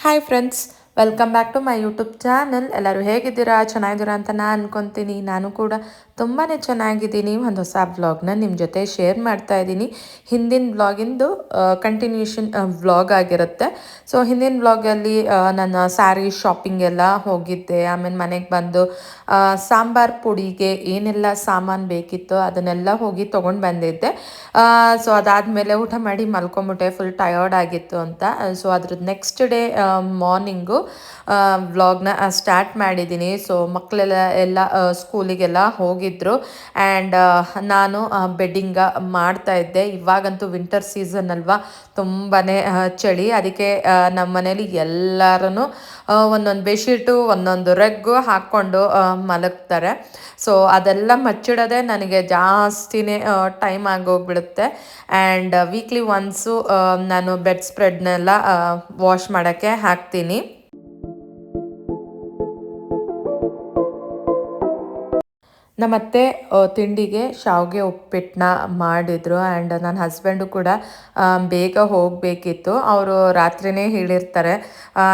Hi friends, welcome back to my YouTube channel. ಎಲ್ಲರೂ ಹೇಗಿದ್ದೀರಾ? ಚೆನ್ನಾಗಿದ್ದೀರಾ ಅಂತ ನಾನು ಅನ್ಕೊತೀನಿ. ನಾನು ಕೂಡ ತುಂಬಾ ಚೆನ್ನಾಗಿದ್ದೀನಿ. ಒಂದು ಹೊಸ ವ್ಲಾಗ್ನ ನಿಮ್ಮ ಜೊತೆ ಶೇರ್ ಮಾಡ್ತಾ ಇದ್ದೀನಿ. ಹಿಂದಿನ ವ್ಲಾಗಿಂದು ಕಂಟಿನ್ಯೂಷನ್ ವ್ಲಾಗ್ ಆಗಿರುತ್ತೆ. ಸೊ ಹಿಂದಿನ ವ್ಲಾಗಲ್ಲಿ ನನ್ನ ಸ್ಯಾರಿ ಶಾಪಿಂಗ್ ಎಲ್ಲ ಹೋಗಿದ್ದೆ. ಆಮೇಲೆ ಮನೆಗೆ ಬಂದು ಸಾಂಬಾರ್ ಪುಡಿಗೆ ಏನೆಲ್ಲ ಸಾಮಾನು ಬೇಕಿತ್ತು ಅದನ್ನೆಲ್ಲ ಹೋಗಿ ತೊಗೊಂಡು ಬಂದಿದ್ದೆ. ಸೊ ಅದಾದಮೇಲೆ ಊಟ ಮಾಡಿ ಮಲ್ಕೊಂಬಿಟ್ಟೆ, ಫುಲ್ ಟಯರ್ಡ್ ಆಗಿತ್ತು ಅಂತ. ಸೊ ಅದ್ರದ್ದು ನೆಕ್ಸ್ಟ್ ಡೇ ಮಾರ್ನಿಂಗು ವ್ಲಾಗ್ನ ಸ್ಟಾರ್ಟ್ ಮಾಡಿದ್ದೀನಿ. ಸೊ ಮಕ್ಕಳೆಲ್ಲ ಸ್ಕೂಲಿಗೆಲ್ಲ ಹೋಗಿದ್ರು ಆ್ಯಂಡ್ ನಾನು ಬೆಡ್ಡಿಂಗ ಮಾಡ್ತಾ ಇದ್ದೆ. ಇವಾಗಂತೂ ವಿಂಟರ್ ಸೀಸನ್ ಅಲ್ವಾ, ತುಂಬಾ ಚಳಿ. ಅದಕ್ಕೆ ನಮ್ಮ ಮನೇಲಿ ಎಲ್ಲರೂ ಒಂದೊಂದು ಬೆಡ್ಶೀಟು ಒಂದೊಂದು ರಗ್ಗು ಹಾಕ್ಕೊಂಡು ಮಲಗ್ತಾರೆ. ಸೊ ಅದೆಲ್ಲ ಮಚ್ಚಿಡೋದೇ ನನಗೆ ಜಾಸ್ತಿನೇ ಟೈಮ್ ಆಗೋಗ್ಬಿಡುತ್ತೆ. ಆ್ಯಂಡ್ ವೀಕ್ಲಿ ಒನ್ಸು ನಾನು ಬೆಡ್ ಸ್ಪ್ರೆಡ್ನೆಲ್ಲ ವಾಶ್ ಮಾಡೋಕ್ಕೆ ಹಾಕ್ತೀನಿ. ನಮ್ಮತ್ತೆ ತಿಂಡಿಗೆ ಶಾವಿಗೆ ಉಪ್ಪಿಟ್ಟನ್ನ ಮಾಡಿದರು. ಆ್ಯಂಡ್ ನನ್ನ ಹಸ್ಬೆಂಡು ಕೂಡ ಬೇಗ ಹೋಗಬೇಕಿತ್ತು. ಅವರು ರಾತ್ರಿಯೇ ಹೇಳಿರ್ತಾರೆ,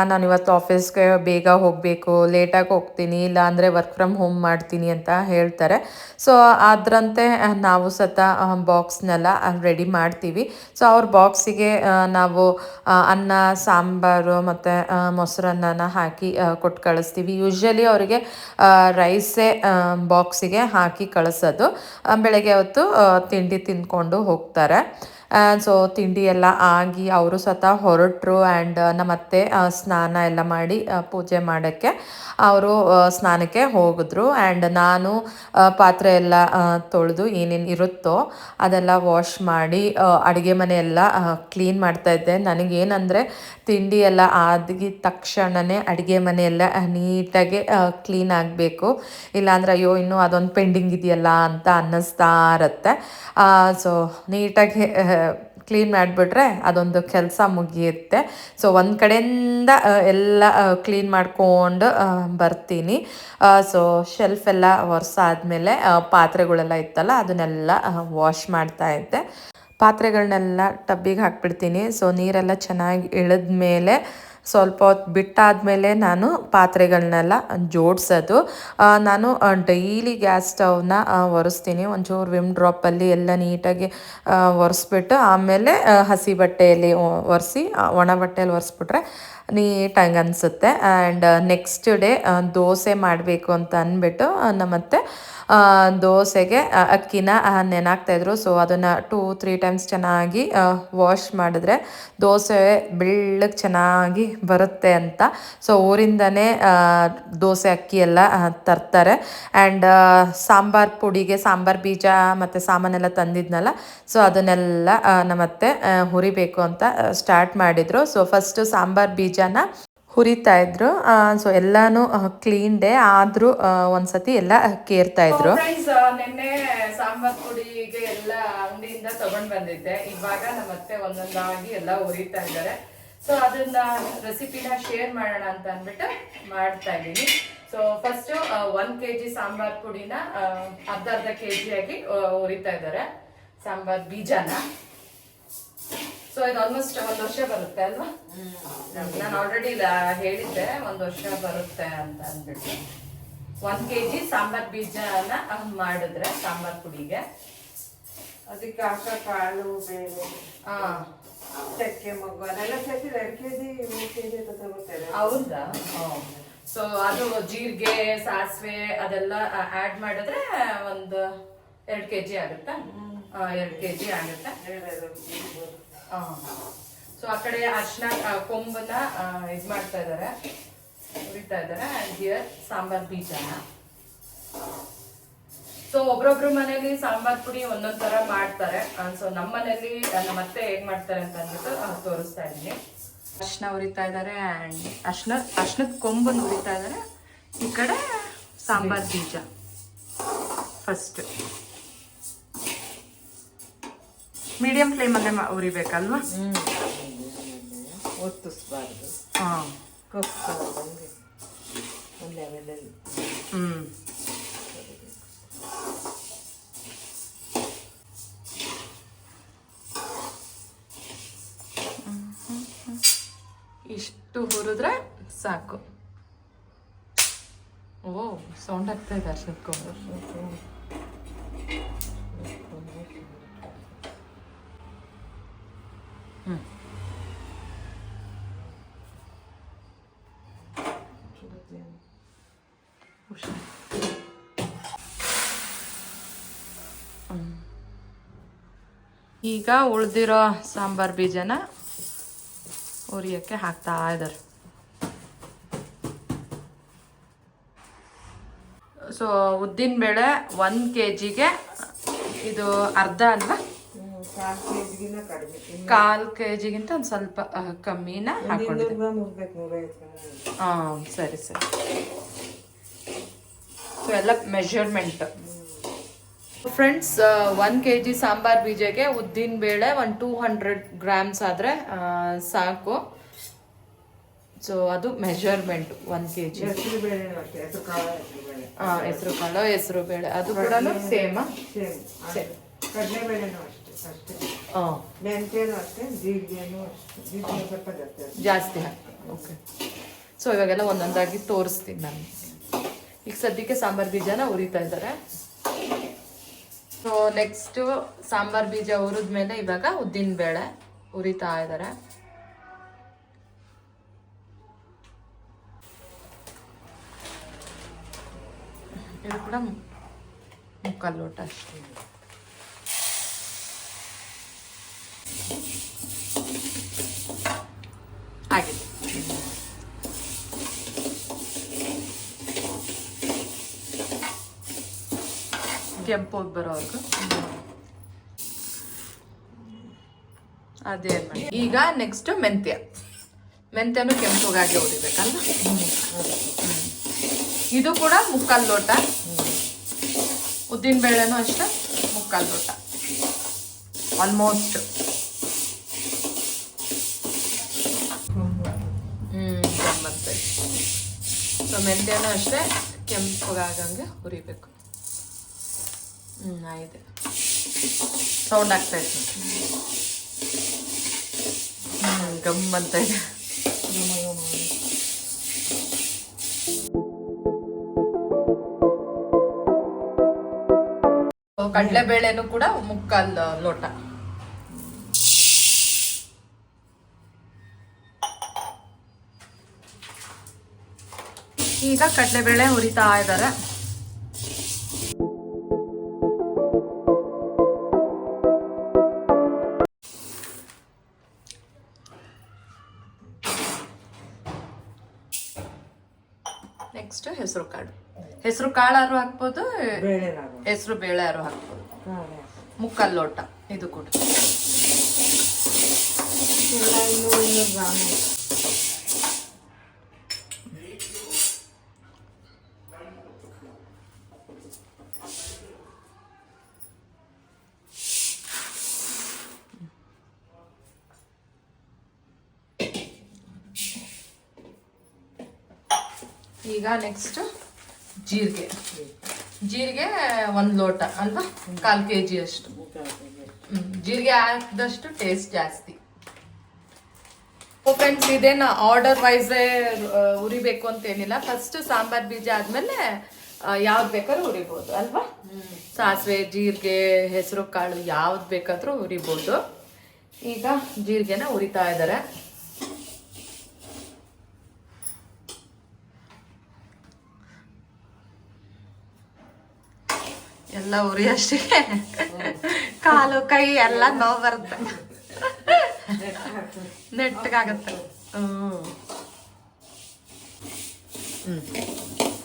ನಾನು ಇವತ್ತು ಆಫೀಸ್ಗೆ ಬೇಗ ಹೋಗಬೇಕು, ಲೇಟಾಗಿ ಹೋಗ್ತೀನಿ, ಇಲ್ಲ ಅಂದರೆ ವರ್ಕ್ ಫ್ರಮ್ ಹೋಮ್ ಮಾಡ್ತೀನಿ ಅಂತ ಹೇಳ್ತಾರೆ. ಸೊ ಅದರಂತೆ ನಾವು ಬಾಕ್ಸ್ನೆಲ್ಲ ರೆಡಿ ಮಾಡ್ತೀವಿ. ಸೊ ಅವ್ರ ಬಾಕ್ಸಿಗೆ ನಾವು ಅನ್ನ ಸಾಂಬಾರು ಮತ್ತು ಮೊಸರನ್ನ ಹಾಕಿ ಕೊಟ್ಟು ಕಳಿಸ್ತೀವಿ. ಯೂಶ್ವಲಿ ಅವರಿಗೆ ರೈಸೇ ಬಾಕ್ಸಿಗೆ ಹಾಕಿ ಕಳಿಸೋದು. ಬೆಳಗ್ಗೆ ಹೊತ್ತು ತಿಂಡಿ ತಿಂದ್ಕೊಂಡು ಹೋಗ್ತಾರೆ. ಸೊ ತಿಂಡಿ ಎಲ್ಲ ಆಗಿ ಅವರು ಹೊರಟರು. ಆ್ಯಂಡ್ ನಮ್ಮತ್ತೆ ಸ್ನಾನ ಎಲ್ಲ ಮಾಡಿ ಪೂಜೆ ಮಾಡೋಕ್ಕೆ ಅವರು ಸ್ನಾನಕ್ಕೆ ಹೋಗಿದ್ರು. ಆ್ಯಂಡ್ ನಾನು ಪಾತ್ರೆ ಎಲ್ಲ ತೊಳೆದು ಏನೇನು ಇರುತ್ತೋ ಅದೆಲ್ಲ ವಾಶ್ ಮಾಡಿ ಅಡುಗೆ ಮನೆ ಎಲ್ಲ ಕ್ಲೀನ್ ಮಾಡ್ತಾಯಿದ್ದೆ. ನನಗೇನಂದರೆ ತಿಂಡಿ ಎಲ್ಲ ಆದ ತಕ್ಷಣವೇ ಅಡುಗೆ ಮನೆಯೆಲ್ಲ ನೀಟಾಗಿ ಕ್ಲೀನ್ ಆಗಬೇಕು. ಇಲ್ಲಾಂದ್ರೆ ಅಯ್ಯೋ ಇನ್ನೂ ಅದೊಂದು ಪೆಂಡಿಂಗ್ ಇದೆಯಲ್ಲ ಅಂತ ಅನ್ನಿಸ್ತಾ ಇರುತ್ತೆ. ಸೊ ನೀಟಾಗಿ ಕ್ಲೀನ್ ಮಾಡಿಬಿಟ್ರೆ ಅದೊಂದು ಕೆಲಸ ಮುಗಿಯುತ್ತೆ. ಸೊ ಒಂದು ಕಡೆಯಿಂದ ಎಲ್ಲ ಕ್ಲೀನ್ ಮಾಡ್ಕೊಂಡು ಬರ್ತೀನಿ. ಸೊ ಶೆಲ್ಫ್ ಎಲ್ಲ ಒರೆಸಾದ್ಮೇಲೆ ಪಾತ್ರೆಗಳೆಲ್ಲ ಇತ್ತಲ್ಲ ಅದನ್ನೆಲ್ಲ ವಾಶ್ ಮಾಡ್ತಾ ಇದ್ದೆ. ಪಾತ್ರೆಗಳನ್ನೆಲ್ಲ ಟಬ್ಬಿಗೆ ಹಾಕ್ಬಿಡ್ತೀನಿ. ಸೊ ನೀರೆಲ್ಲ ಚೆನ್ನಾಗಿ ಇಳಿದ್ಮೇಲೆ ಸ್ವಲ್ಪ ಹೊತ್ತು ಬಿಟ್ಟಾದಮೇಲೆ ನಾನು ಪಾತ್ರೆಗಳನ್ನೆಲ್ಲ ಜೋಡಿಸೋದು. ನಾನು ಡೈಲಿ ಗ್ಯಾಸ್ ಸ್ಟವ್ನ ಒರೆಸ್ತೀನಿ. ಒಂಚೂರು ವಿಮ್ ಡ್ರಾಪಲ್ಲಿ ಎಲ್ಲ ನೀಟಾಗಿ ಒರೆಸ್ಬಿಟ್ಟು ಆಮೇಲೆ ಹಸಿ ಬಟ್ಟೆಯಲ್ಲಿ ಒರೆಸಿ ಒಣ ಬಟ್ಟೆಯಲ್ಲಿ ಒರೆಸ್ಬಿಟ್ರೆ ನೀಟಾಗಿ ಅನಿಸುತ್ತೆ. ಆ್ಯಂಡ್ ನೆಕ್ಸ್ಟ್ ಡೇ ದೋಸೆ ಮಾಡಬೇಕು ಅಂತ ಅಂದ್ಬಿಟ್ಟು ನಮ್ಮತ್ತೆ ದೋಸೆಗೆ ಅಕ್ಕಿನ ನೆನಾಕ್ತಾಯಿದ್ರು. ಸೊ ಅದನ್ನು 2-3 ಟೈಮ್ಸ್ ಚೆನ್ನಾಗಿ ವಾಶ್ ಮಾಡಿದ್ರೆ ದೋಸೆ ಬೆಳ್ಳಗೆ ಚೆನ್ನಾಗಿ ಬರುತ್ತೆ ಅಂತ. ಸೊ ಊರಿಂದನೇ ದೋಸೆ ಅಕ್ಕಿ ಎಲ್ಲ ತರ್ತಾರೆ. ಆ್ಯಂಡ್ ಸಾಂಬಾರ್ ಪುಡಿಗೆ ಸಾಂಬಾರು ಬೀಜ ಮತ್ತು ಸಾಮಾನೆಲ್ಲ ತಂದಿದ್ನಲ್ಲ, ಸೊ ಅದನ್ನೆಲ್ಲ ನಮ್ಮತ್ತೆ ಹುರಿಬೇಕು ಅಂತ ಸ್ಟಾರ್ಟ್ ಮಾಡಿದರು. ಸೊ ಫಸ್ಟು ಸಾಂಬಾರು ಬೀಜನ ಹುರಿತಾ ಇದ್ರು. ಸೊ ಎಲ್ಲಾನು ಕ್ಲೀನ್ ಡೇ ಆದರೂ ಒಂದ್ಸತಿ ಎಲ್ಲ ಕೇರ್ತಾ ಇದ್ರು. ಫ್ರೆಂಡ್ಸ್, ನಿನ್ನೆ ಸಾಂಬಾರ್ ಪುಡಿಗೆ ಎಲ್ಲ ಅಂಗಡಿಯಿಂದ ತಗೊಂಡ್ ಬಂದಿದ್ದೆ. ಇವಾಗ ನಮ್ಮತ್ತೆ ಒಂದೊಂದಾಗಿ ಎಲ್ಲ ಹುರಿತಾ ಇದ್ದಾರೆ. ಸೊ ಅದನ್ನ ರೆಸಿಪಿನ ಶೇರ್ ಮಾಡೋಣ ಅಂತ ಅಂದ್ಬಿಟ್ಟು ಮಾಡ್ತಾ ಇದ್ದೀನಿ. ಸೊ ಫಸ್ಟ್ 1 kg ಸಾಂಬಾರ್ ಪುಡಿನ ಅರ್ಧ kg ಆಗಿ ಹುರಿತಾ ಇದ್ದಾರೆ ಸಾಂಬಾರ್ ಬೀಜನ. ಸೊ ಇದು ಆಲ್ಮೋಸ್ಟ್ 1 ವರ್ಷ ಬರುತ್ತೆ ಅಲ್ವಾ? ನಾನು ಆಲ್ರೆಡಿ ಹೇಳಿದ್ದೆ 1 ವರ್ಷ ಬರುತ್ತೆ ಅಂತ ಅಂದ್ಬಿಟ್ಟು. 1 kg ಸಾಂಬಾರ್ ಬೀಜನ ಮಾಡಿದ್ರೆ ಸಾಂಬಾರ್ ಪುಡಿಗೆ ಅದಕ್ಕೆ ಹಾಕ ಕಾಳು ಬೇಳೆ ಚಕ್ಕೆ ಮಗು ಅದೆಲ್ಲ ಸೇರಿ 2 kg 3 kg ತಗೋತಾರೆ. ಹೌದಾ? ಸೊ ಅದು ಜೀರಿಗೆ ಸಾಸಿವೆ ಅದೆಲ್ಲ ಆ್ಯಡ್ ಮಾಡಿದ್ರೆ ಒಂದು 2 kg ಆಗುತ್ತಾ? 2 kg ಆಗುತ್ತೆ. ಸೊ ಆ ಕಡೆ ಅರ್ಶಿನ ಕೊಂಬನ್ನ ಇದು ಮಾಡ್ತಾ ಇದ್ದಾರೆ, ಹುರಿತಾ ಇದ್ದಾರೆ. ಆ್ಯಂಡ್ ಹಿಯರ್ ಸಾಂಬಾರ್ ಬೀಜನ. ಸೊ ಒಬ್ರೊಬ್ರು ಮನೇಲಿ ಸಾಂಬಾರ್ ಪುಡಿ ಒಂದೊಂದ್ ತರ ಮಾಡ್ತಾರೆ. ಸೊ ನಮ್ಮ ಮನೇಲಿ ನಮ್ಮ ಅತ್ತೆ ಹೇಗ್ ಮಾಡ್ತಾರೆ ಅಂತ ಅಂದ್ಬಿಟ್ಟು ತೋರಿಸ್ತಾ ಇದ್ದೀನಿ. ಅರ್ಶಿನ ಹುರಿತಾ ಇದ್ದಾರೆ ಆ್ಯಂಡ್ ಅರ್ಶಿನದ ಕೊಂಬನ್ನು ಹುರಿತಾ ಇದ್ದಾರೆ. ಈ ಕಡೆ ಸಾಂಬಾರ್ ಬೀಜ ಫಸ್ಟ್ ಮೀಡಿಯಂ ಫ್ಲೇಮಲ್ಲೇ ಉರಿಬೇಕಲ್ವಾ? ಒತ್ತಿಸ್ಬಾರ್ದು. ಒಂದು ಲೆವೆಲಲ್ಲಿ. ಇಷ್ಟು ಹುರಿದ್ರೆ ಸಾಕು. ಓ ಸೌಂಡ್ ಆಗ್ತಾ ಇದೆ ಅರ್ಶಿದ್ಕೊಂಡು. ಈಗ ಉಳ್ದಿರೋ ಸಾಂಬಾರ್ ಬೀಜನ ಹುರಿಯೋಕ್ಕೆ ಹಾಕ್ತಾ ಇದ್ದಾರೆ. ಸೊ ಉದ್ದಿನಬೇಳೆ 1 kgಗೆ ಇದು ಅರ್ಧ ಅಲ್ವಾ, 1/4 kgಗಿಂತ ಒಂದು ಸ್ವಲ್ಪ ಕಮ್ಮಿನ ಹಾಕೊಂಡಿದ್ದೆ. ಹಾಂ ಸರಿ ಸರಿ. ಸೊ ಎಲ್ಲ ಮೆಷರ್ಮೆಂಟ್. ಫ್ರೆಂಡ್ಸ್ 1 kg ಸಾಂಬಾರ್ ಬೀಜಗೆ ಉದ್ದಿನಬೇಳೆ ಒಂದು 200 grams ಆದರೆ ಸಾಕು. ಸೊ ಅದು ಮೆಷರ್ಮೆಂಟ್ 1 kg. ಹೆಸರು ಕಾಳು ಹೆಸರು ಬೇಳೆ ಅದು ಕೂಡ ಸೇಮ್. ಜಾಸ್ತಿ ಹಾಕ್ತೀನಿ. ಓಕೆ. ಸೊ ಇವಾಗೆಲ್ಲ ಒಂದೊಂದಾಗಿ ತೋರಿಸ್ತೀನಿ ನಾನು. ಈಗ ಸದ್ಯಕ್ಕೆ ಸಾಂಬಾರ್ ಬೀಜನ ಉರಿತಾ ಇದ್ದಾರೆ. ಸೊ ನೆಕ್ಸ್ಟು ಸಾಂಬಾರ್ ಬೀಜ ಹುರಿದ್ಮೇಲೆ ಇವಾಗ ಉದ್ದಿನ ಬೇಳೆ ಉರಿತಾ ಇದ್ದಾರೆ. ಇದು ಕೂಡ 3/4 ಲೋಟ ಅಷ್ಟೇ ಆಗಿದೆ. ಕೆಂಪು ಬರೋವರೆಗೂ ಅದೇ ಮಾಡಿ. ಈಗ ನೆಕ್ಸ್ಟ್ ಮೆಂತ್ಯನೂ ಕೆಂಪುಗಾಗಿ ಹೊಡಿಬೇಕಲ್ಲ. ಇದು ಕೂಡ 3/4 ಲೋಟ. ಉದ್ದಿನ ಬೇಳೆನೂ ಅಷ್ಟೇ 3/4 ಲೋಟ ಆಲ್ಮೋಸ್ಟ್. ಗಮ್ಮತ್ತೆ. ಸೊ ಮೆಂತ್ಯನೂ ಅಷ್ಟೇ ಕೆಂಪುಗಾಗಂಗೆ ಹುರಿಬೇಕು. ಆಯ್ತು. ಸೌಂಡ್ ಆಗ್ತಾ ಇತ್ತು. ಗಮ್ಮಂತ ಇದೆ. ಕಡಲೆಬೇಳೆನೂ ಕೂಡ 3/4 ಲೋಟ. ಈಗ ಕಡಲೆಬೇಳೆ ಹುರಿತಾ ಇದ್ದಾರೆ. ನೆಕ್ಸ್ಟ್ ಹೆಸರು ಕಾಳಾರು ಹಾಕ್ಬೋದು, ಹೆಸರು ಬೇಳೆಯಾರು ಹಾಕ್ಬೋದು. 3/4 ಲೋಟ ಇದು ಕೂಡ. ಈಗ ನೆಕ್ಸ್ಟ್ ಜೀರಿಗೆ 1 ಲೋಟ ಅಲ್ವಾ, 1/4 kg ಅಷ್ಟು. ಜೀರಿಗೆ ಹಾಕಿದಷ್ಟು ಟೇಸ್ಟ್ ಜಾಸ್ತಿ. ಫ್ರೆಂಡ್ಸ್ ಇದೇನು ಆರ್ಡರ್ ವೈಸೇ ಉರಿಬೇಕು ಅಂತೇನಿಲ್ಲ. ಫಸ್ಟ್ ಸಾಂಬಾರ್ ಬೀಜ ಆದ್ಮೇಲೆ ಯಾವ್ದು ಬೇಕಾದ್ರೂ ಉರಿಬೋದು ಅಲ್ವಾ. ಸಾಸಿವೆ, ಜೀರಿಗೆ, ಹೆಸರು ಕಾಳು ಯಾವ್ದು ಬೇಕಾದ್ರೂ ಉರಿಬೋದು. ಈಗ ಜೀರಿಗೆನ ಉರಿತಾ ಇದ್ದಾರೆ. ಎಲ್ಲ ಉರಿ ಅಷ್ಟೇ, ಕಾಲು ಕೈ ಎಲ್ಲ ನೋವು ಬರುತ್ತೆ, ನೆಟ್ಟಗಾಗತ್ತೆ.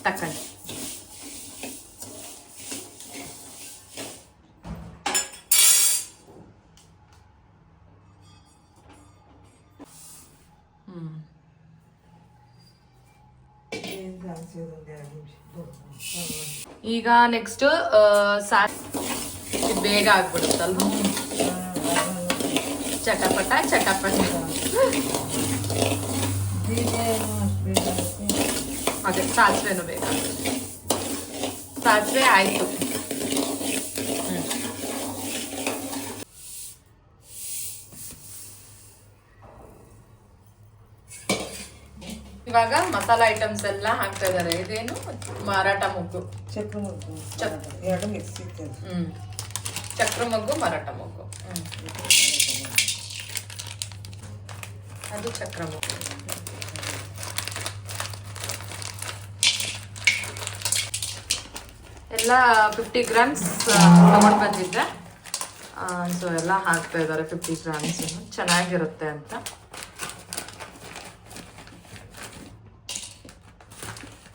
ತಕ್ಕಂಡು ಈಗ ನೆಕ್ಸ್ಟ್ ಬೇಗ ಆಗ್ಬಿಡುತ್ತಲ್ವ, ಚಟಪಟ ಅದೇ ಸಾಸಿವೆನೂ ಬೇಕಾಗುತ್ತೆ. ಸಾಸಿವೆ ಆಯ್ತು. ಇವಾಗ ಮಸಾಲ ಐಟಮ್ಸ್ ಎಲ್ಲ ಹಾಕ್ತಾ ಇದ್ದಾರೆ. ಇದೇನು ಮರಾಠ ಮೊಗ್ಗು, ಚಕ್ರ ಮೊಗ್ಗು ಎರಡು ಮಿಕ್ಸ್ ಇತ್ತು. ಚಕ್ರ ಮೊಗ್ಗು, ಮರಾಠ ಮೊಗ್ಗು. ಅದು ಚಕ್ರ ಮೊಗ್ಗು. ಎಲ್ಲ 50 ಗ್ರಾಮ್ಸ್ ತಗೊಂಡು ಬಂದಿದ್ದೆ. ಸೊ ಎಲ್ಲ ಹಾಕ್ತಾ ಇದ್ದಾರೆ 50 ಗ್ರಾಮ್ಸ್, ಚೆನ್ನಾಗಿರುತ್ತೆ ಅಂತ.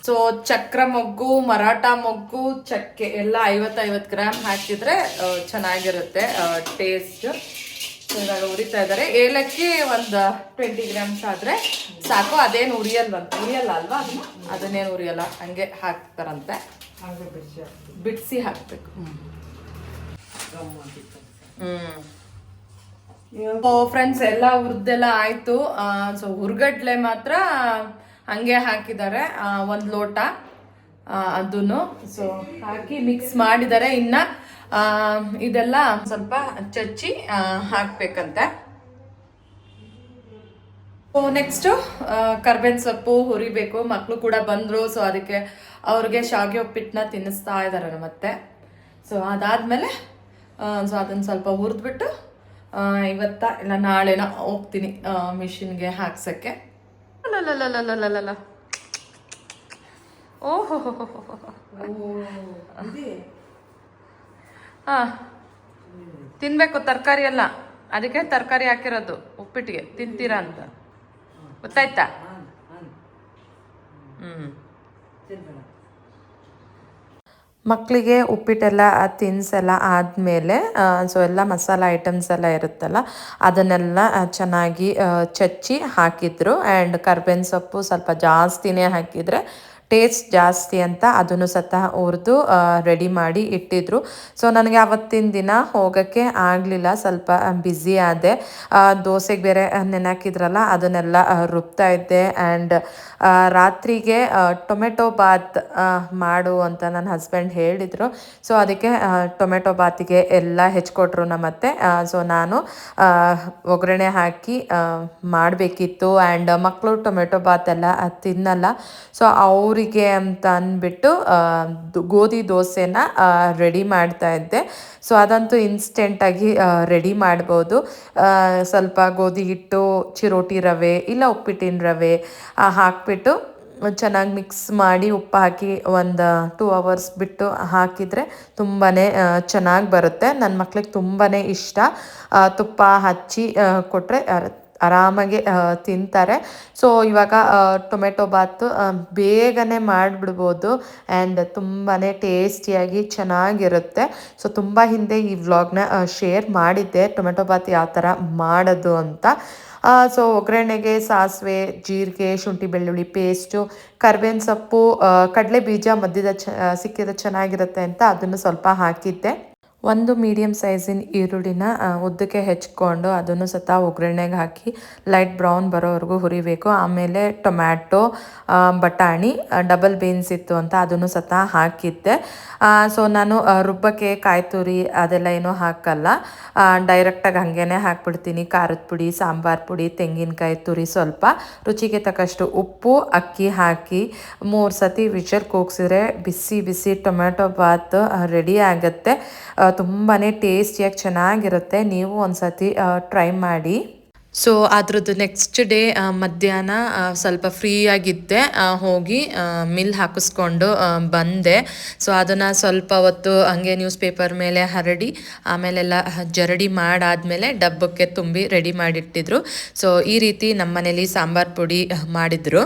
ಸೊ ಚಕ್ರ ಮೊಗ್ಗು, ಮರಾಠ ಮೊಗ್ಗು, ಚಕ್ಕೆ ಎಲ್ಲ 50 ಗ್ರಾಮ್ ಹಾಕಿದ್ರೆ ಚೆನ್ನಾಗಿರುತ್ತೆ ಟೇಸ್ಟ್. ಇವಾಗ ಉರಿತಾ ಇದ್ದಾರೆ. ಏಲಕ್ಕಿ ಒಂದು 20 ಗ್ರಾಮ್ಸ್ ಆದ್ರೆ ಸಾಕು. ಅದೇನು ಉರಿಯಲ್ಲ ಅಲ್ವಾ, ಅದನ್ನೇನು ಉರಿಯಲ್ಲ, ಹಂಗೆ ಹಾಕ್ತಾರಂತೆ. ಬಿಡಿಸಿ ಹಾಕ್ಬೇಕು. ಫ್ರೆಂಡ್ಸ್ ಎಲ್ಲ ಹುರಿದೆಲ್ಲ ಆಯ್ತು. ಸೊ ಹುರ್ಗಡ್ಲೆ ಮಾತ್ರ ಹಂಗೆ ಹಾಕಿದ್ದಾರೆ 1 ಲೋಟ ಅದನ್ನು. ಸೊ ಹಾಕಿ ಮಿಕ್ಸ್ ಮಾಡಿದ್ದಾರೆ. ಇನ್ನ ಇದೆಲ್ಲ ಸ್ವಲ್ಪ ಚಚ್ಚಿ ಹಾಕ್ಬೇಕಂತೆ. ನೆಕ್ಸ್ಟ್ ಕರ್ಬೇವಿನ ಸೊಪ್ಪು ಹುರಿಬೇಕು. ಮಕ್ಕಳು ಕೂಡ ಬಂದ್ರು. ಸೊ ಅದಕ್ಕೆ ಅವ್ರಿಗೆ ಶಾವಿಗೆ ಉಪ್ಪಿಟ್ಟನ್ನ ತಿನ್ನಿಸ್ತಾ ಇದ್ದಾರೆ ಮತ್ತೆ. ಸೊ ಅದಾದ್ಮೇಲೆ ಸೊ ಅದನ್ನ ಸ್ವಲ್ಪ ಹುರಿದ್ಬಿಟ್ಟು ಇವತ್ತ ಇಲ್ಲ ನಾಳೆನ ಹೋಗ್ತೀನಿ ಮಿಷಿನ್ಗೆ ಹಾಕ್ಸಕ್ಕೆ. ಓಹೋ ತಿನ್ಬೇಕು ತರಕಾರಿ ಎಲ್ಲ, ಅದಕ್ಕೆ ತರಕಾರಿ ಹಾಕಿರೋದು ಉಪ್ಪಿಟ್ಟಿಗೆ. ತಿಂತೀರಾ ಅಂತ ಗೊತ್ತಾಯ್ತಾ? ಮಕ್ಕಳಿಗೆ ಉಪ್ಪಿಟ್ಟೆಲ್ಲ ತಿನ್ಸೆಲ್ಲ ಆದಮೇಲೆ ಸೊ ಎಲ್ಲ ಮಸಾಲ ಐಟಮ್ಸ್ ಎಲ್ಲ ಇರುತ್ತಲ್ಲ ಅದನ್ನೆಲ್ಲ ಚೆನ್ನಾಗಿ ಚಚ್ಚಿ ಹಾಕಿದ್ರು. ಆ್ಯಂಡ್ ಕರ್ಬೇವಿನ ಸೊಪ್ಪು ಸ್ವಲ್ಪ ಜಾಸ್ತಿನೇ ಹಾಕಿದರೆ ಟೇಸ್ಟ್ ಜಾಸ್ತಿ ಅಂತ ಅದನ್ನು ಸಹ ಹುರಿದು ರೆಡಿ ಮಾಡಿ ಇಟ್ಟಿದ್ರು. ಸೊ ನನಗೆ ಆವತ್ತಿನ ದಿನ ಹೋಗೋಕ್ಕೆ ಆಗಲಿಲ್ಲ, ಸ್ವಲ್ಪ ಬ್ಯುಸಿ ಆದೆ. ದೋಸೆಗೆ ಬೇರೆ ನೆನಾಕಿದ್ರಲ್ಲ ಅದನ್ನೆಲ್ಲ ರುಬ್ತಾ ಇದ್ದೆ. ಆ್ಯಂಡ್ ರಾತ್ರಿಗೆ ಟೊಮೆಟೊ ಬಾತ್ ಮಾಡು ಅಂತ ನನ್ನ ಹಸ್ಬೆಂಡ್ ಹೇಳಿದರು. ಸೊ ಅದಕ್ಕೆ ಟೊಮೆಟೊ ಬಾತಿಗೆ ಎಲ್ಲ ಹೆಚ್ಕೊಟ್ರು ನಮ್ಮತ್ತೆ. ಸೊ ನಾನು ಒಗ್ಗರಣೆ ಹಾಕಿ ಮಾಡಬೇಕಿತ್ತು. ಆ್ಯಂಡ್ ಮಕ್ಕಳು ಟೊಮೆಟೊ ಬಾತ್ ಎಲ್ಲ ತಿನ್ನಲ್ಲ. ಸೊ ಅವರಿಗೆ ಅಂತ ಅಂದ್ಬಿಟ್ಟು ಗೋಧಿ ದೋಸೆನ ರೆಡಿ ಮಾಡ್ತಾ ಇದ್ದೆ. ಸೊ ಅದಂತೂ ಇನ್ಸ್ಟೆಂಟಾಗಿ ರೆಡಿ ಮಾಡ್ಬೋದು. ಸ್ವಲ್ಪ ಗೋಧಿ ಹಿಟ್ಟು, ಚಿರೋಟಿ ರವೆ ಇಲ್ಲ ಉಪ್ಪಿಟ್ಟಿನ ರವೆ ಹಾಕಿಬಿಟ್ಟು ಚೆನ್ನಾಗಿ ಮಿಕ್ಸ್ ಮಾಡಿ ಉಪ್ಪು ಹಾಕಿ ಒಂದು 2 ಅವರ್ಸ್ ಬಿಟ್ಟು ಹಾಕಿದರೆ ತುಂಬಾ ಚೆನ್ನಾಗಿ ಬರುತ್ತೆ. ನನ್ನ ಮಕ್ಳಿಗೆ ತುಂಬಾ ಇಷ್ಟ. ತುಪ್ಪ ಹಚ್ಚಿ ಕೊಟ್ಟರೆ ಆರಾಮಾಗಿ ತಿಂತಾರೆ. ಸೊ ಇವಾಗ ಟೊಮೆಟೊ ಬಾತು ಬೇಗನೆ ಮಾಡಿಬಿಡ್ಬೋದು ಆ್ಯಂಡ್ ತುಂಬಾ ಟೇಸ್ಟಿಯಾಗಿ ಚೆನ್ನಾಗಿರುತ್ತೆ. ಸೊ ತುಂಬ ಹಿಂದೆ ಈ ವ್ಲಾಗ್ನ ಶೇರ್ ಮಾಡಿದ್ದೆ ಟೊಮೆಟೊ ಬಾತ್ ಯಾವ ಥರ ಮಾಡೋದು ಅಂತ. ಸೊ ಒಗ್ಗರಣೆಗೆ ಸಾಸಿವೆ, ಜೀರಿಗೆ, ಶುಂಠಿ ಬೆಳ್ಳುಳ್ಳಿ ಪೇಸ್ಟು, ಕರ್ಬೇವಿನ ಸೊಪ್ಪು, ಕಡಲೆ ಬೀಜ ಮಧ್ಯದ ಸಿಕ್ಕಿದ್ರೆ ಚೆನ್ನಾಗಿರುತ್ತೆ ಅಂತ ಅದನ್ನು ಸ್ವಲ್ಪ ಹಾಕಿದ್ದೆ. ಒಂದು ಮೀಡಿಯಮ್ ಸೈಜಿನ ಈರುಳ್ಳಿನ ಉದ್ದಕ್ಕೆ ಹೆಚ್ಕೊಂಡು ಅದನ್ನು ಸಹ ಒಗ್ಗರಣೆಗೆ ಹಾಕಿ ಲೈಟ್ ಬ್ರೌನ್ ಬರೋವರೆಗೂ ಹುರಿಬೇಕು. ಆಮೇಲೆ ಟೊಮ್ಯಾಟೊ, ಬಟಾಣಿ, ಡಬಲ್ ಬೀನ್ಸ್ ಇತ್ತು ಅಂತ ಅದನ್ನು ಸಹ ಹಾಕಿದ್ದೆ. ಸೊ ನಾನು ರುಬ್ಬಕ್ಕೆ ಕಾಯಿ ತುರಿ ಅದೆಲ್ಲ ಏನೂ ಹಾಕಲ್ಲ, ಡೈರೆಕ್ಟಾಗಿ ಹಾಗೇ ಹಾಕ್ಬಿಡ್ತೀನಿ. ಖಾರದ ಪುಡಿ, ಸಾಂಬಾರು ಪುಡಿ, ತೆಂಗಿನಕಾಯಿ ತುರಿ, ಸ್ವಲ್ಪ ರುಚಿಗೆ ತಕ್ಕಷ್ಟು ಉಪ್ಪು, ಅಕ್ಕಿ ಹಾಕಿ 3 ಸತಿ ವಿಷಲ್ ಕೂಗಿಸಿದ್ರೆ ಬಿಸಿ ಬಿಸಿ ಟೊಮೆಟೊ ಬಾತ್ ರೆಡಿ ಆಗುತ್ತೆ. ತುಂಬಾ ಟೇಸ್ಟಿಯಾಗಿ ಚೆನ್ನಾಗಿರುತ್ತೆ. ನೀವು ಒಂದು ಸತಿ ಟ್ರೈ ಮಾಡಿ. ಸೊ ಅದ್ರದ್ದು ನೆಕ್ಸ್ಟ್ ಡೇ ಮಧ್ಯಾಹ್ನ ಸ್ವಲ್ಪ ಫ್ರೀ ಆಗಿದ್ದೆ, ಹೋಗಿ ಮಿಲ್ ಹಾಕಿಸ್ಕೊಂಡು ಬಂದೆ. ಸೊ ಅದನ್ನು ಸ್ವಲ್ಪ ಹೊತ್ತು ಹಂಗೆ ನ್ಯೂಸ್ ಪೇಪರ್ ಮೇಲೆ ಹರಡಿ ಆಮೇಲೆಲ್ಲ ಜರಡಿ ಮಾಡಾದಮೇಲೆ ಡಬ್ಬಕ್ಕೆ ತುಂಬಿ ರೆಡಿ ಮಾಡಿಟ್ಟಿದ್ರು. ಸೊ ಈ ರೀತಿ ನಮ್ಮ ಮನೇಲಿ ಸಾಂಬಾರು ಪುಡಿ ಮಾಡಿದ್ರು.